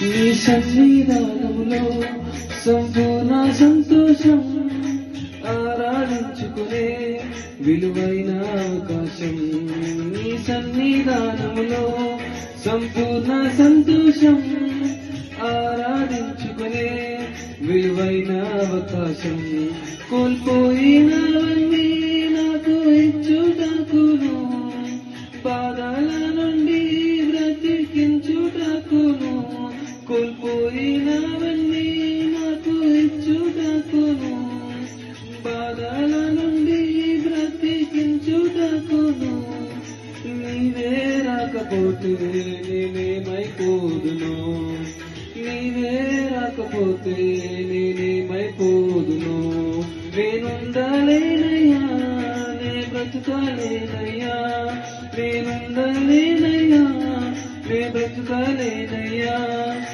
నీ సన్నిధానములో సంపూర్ణ సంతోషం, ఆరాధించుకునే విలువైన అవకాశం. నీ సన్నిధానములో సంపూర్ణ సంతోషం, ఆరాధించుకునే విలువైన అవకాశం. కోల్పోయినవన్నీ నాకు ఇచ్చుటకును, బాధల నుండి బ్రతికించుటకును. కోల్పోయినవన్నీ నాకు ఇచ్చుటకును, బాధల నుండి బ్రతికించుటకును. నీవే రాకపోతే నేనేమైపోదును, నీవే రాకపోతే నేనేమైపోదును. నేనుండలేనయ్యా, నే బ్రతుకలేనయ్యా, నేనుండలేనయ్యా, నే బ్రతుకలేనయ్యా.